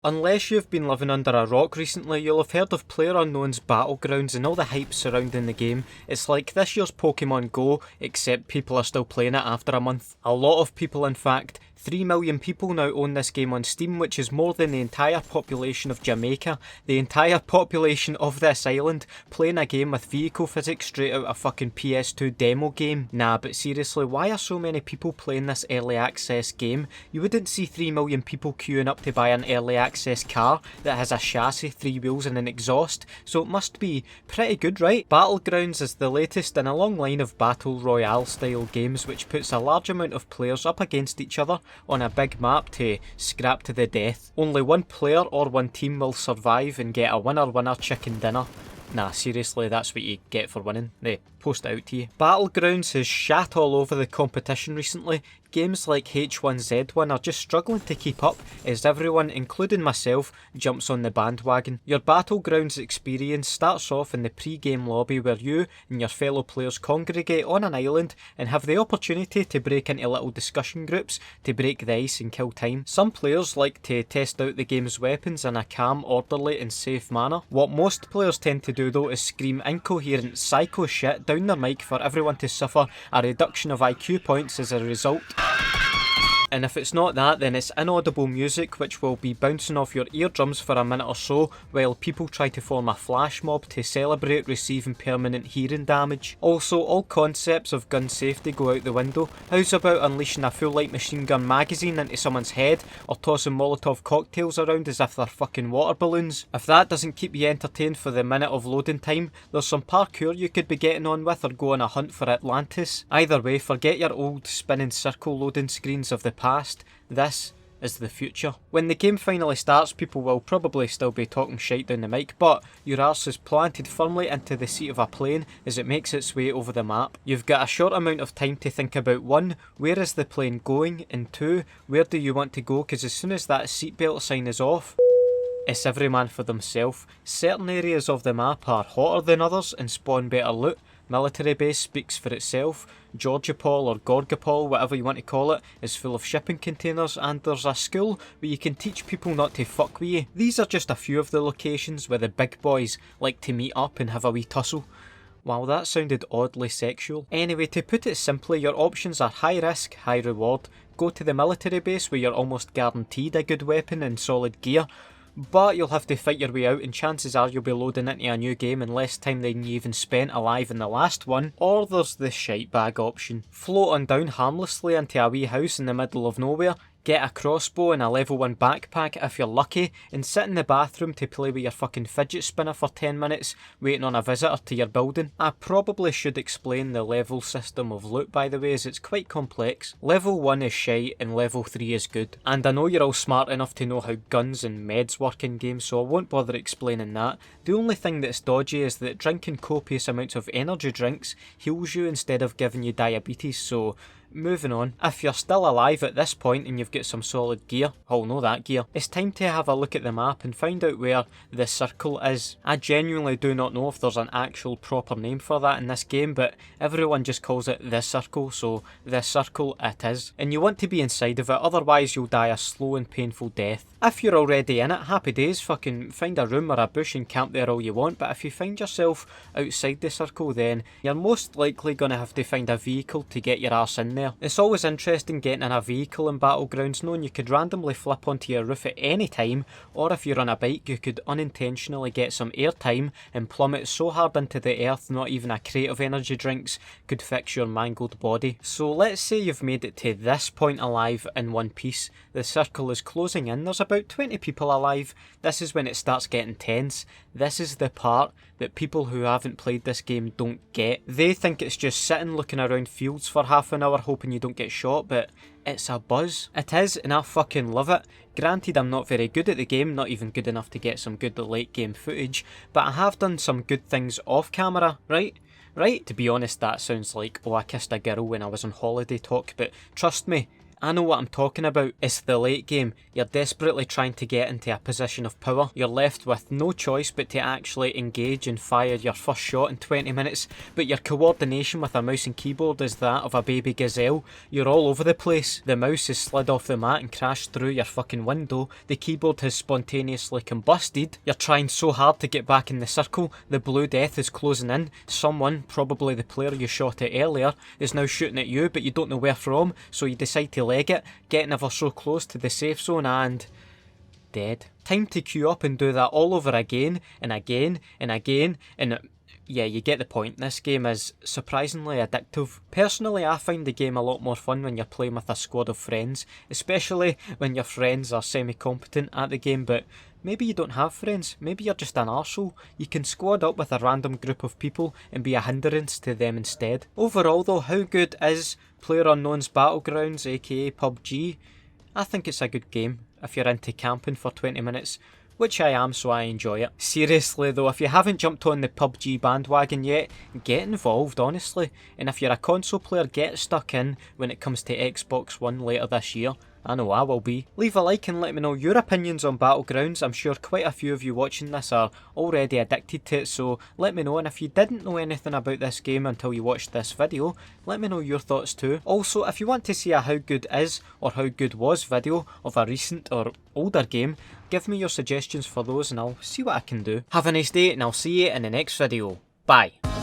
Unless you've been living under a rock recently, you'll have heard of PlayerUnknown's Battlegrounds and all the hype surrounding the game. It's like this year's Pokemon Go, except people are still playing it after a month. A lot of people, in fact. 3 million people now own this game on Steam, which is more than the entire population of Jamaica, the entire population of this island, playing a game with vehicle physics straight out a fucking PS2 demo game. Nah, but seriously, why are so many people playing this early access game? You wouldn't see 3 million people queuing up to buy an early access car that has a chassis, 3 wheels and an exhaust, so it must be pretty good, right? Battlegrounds is the latest in a long line of battle royale style games which puts a large amount of players up against each other on a big map to scrap to the death. Only one player or one team will survive and get a winner chicken dinner. Nah, seriously, that's what you get for winning. They post it out to you. Battlegrounds has shat all over the competition recently. Games like H1Z1 are just struggling to keep up as everyone, including myself, jumps on the bandwagon. Your Battlegrounds experience starts off in the pre-game lobby where you and your fellow players congregate on an island and have the opportunity to break into little discussion groups to break the ice and kill time. Some players like to test out the game's weapons in a calm, orderly and safe manner. What most players tend to do though is scream incoherent psycho shit down their mic for everyone to suffer a reduction of IQ points as a result. And if it's not that, then it's inaudible music which will be bouncing off your eardrums for a minute or so while people try to form a flash mob to celebrate receiving permanent hearing damage. Also, all concepts of gun safety go out the window. How's about unleashing a full light machine gun magazine into someone's head or tossing Molotov cocktails around as if they're fucking water balloons? If that doesn't keep you entertained for the minute of loading time, there's some parkour you could be getting on with or go on a hunt for Atlantis. Either way, forget your old spinning circle loading screens of the past. This is the future. When the game finally starts, people will probably still be talking shite down the mic, but your arse is planted firmly into the seat of a plane as it makes its way over the map. You've got a short amount of time to think about 1. Where is the plane going? And 2. Where do you want to go? Because as soon as that seatbelt sign is off, it's every man for themselves. Certain areas of the map are hotter than others and spawn better loot. Military base speaks for itself. Georgopol or Gorgopol, whatever you want to call it, is full of shipping containers, and there's a school where you can teach people not to fuck with you. These are just a few of the locations where the big boys like to meet up and have a wee tussle. Wow, that sounded oddly sexual. Anyway, to put it simply, your options are high risk, high reward. Go to the military base where you're almost guaranteed a good weapon and solid gear, but you'll have to fight your way out and chances are you'll be loading into a new game in less time than you even spent alive in the last one. Or there's the shite bag option. Float on down harmlessly into a wee house in the middle of nowhere, get a crossbow and a level 1 backpack if you're lucky, and sit in the bathroom to play with your fucking fidget spinner for 10 minutes waiting on a visitor to your building. I probably should explain the level system of loot by the way, as it's quite complex. Level 1 is shite and level 3 is good. And I know you're all smart enough to know how guns and meds work in games, so I won't bother explaining that. The only thing that's dodgy is that drinking copious amounts of energy drinks heals you instead of giving you diabetes, so moving on. If you're still alive at this point and you've got some solid gear, oh no that gear, it's time to have a look at the map and find out where the circle is. I genuinely do not know if there's an actual proper name for that in this game, but everyone just calls it the circle, so the circle it is. And you want to be inside of it, otherwise you'll die a slow and painful death. If you're already in it, happy days, fucking find a room or a bush and camp there all you want, but if you find yourself outside the circle, then you're most likely going to have to find a vehicle to get your arse in there. It's always interesting getting in a vehicle in Battlegrounds, knowing you could randomly flip onto your roof at any time, or if you're on a bike you could unintentionally get some airtime and plummet so hard into the earth not even a crate of energy drinks could fix your mangled body. So let's say you've made it to this point alive in one piece. The circle is closing in, there's about 20 people alive. This is when it starts getting tense. This is the part that people who haven't played this game don't get. They think it's just sitting looking around fields for half an hour hoping you don't get shot, but it's a buzz. It is, and I fucking love it. Granted, I'm not very good at the game, not even good enough to get some good late game footage, but I have done some good things off camera, right? Right? To be honest, that sounds like, oh, I kissed a girl when I was on holiday talk, but trust me, I know what I'm talking about. It's the late game. You're desperately trying to get into a position of power. You're left with no choice but to actually engage and fire your first shot in 20 minutes, but your coordination with a mouse and keyboard is that of a baby gazelle. You're all over the place. The mouse has slid off the mat and crashed through your fucking window. The keyboard has spontaneously combusted. You're trying so hard to get back in the circle. The blue death is closing in. Someone, probably the player you shot at earlier, is now shooting at you, but you don't know where from, so you decide to leg it, getting ever so close to the safe zone and dead. Time to queue up and do that all over again and again and again, and yeah, you get the point. This game is surprisingly addictive. Personally, I find the game a lot more fun when you're playing with a squad of friends, especially when your friends are semi-competent at the game, but maybe you don't have friends, maybe you're just an arsehole. You can squad up with a random group of people and be a hindrance to them instead. Overall though, how good is PlayerUnknown's Battlegrounds, aka PUBG? I think it's a good game if you're into camping for 20 minutes, which I am, so I enjoy it. Seriously though, if you haven't jumped on the PUBG bandwagon yet, get involved honestly, and if you're a console player, get stuck in when it comes to Xbox One later this year. I know I will be. Leave a like and let me know your opinions on Battlegrounds. I'm sure quite a few of you watching this are already addicted to it, so let me know. And if you didn't know anything about this game until you watched this video, let me know your thoughts too. Also, if you want to see a how good is or how good was video of a recent or older game, give me your suggestions for those and I'll see what I can do. Have a nice day and I'll see you in the next video. Bye.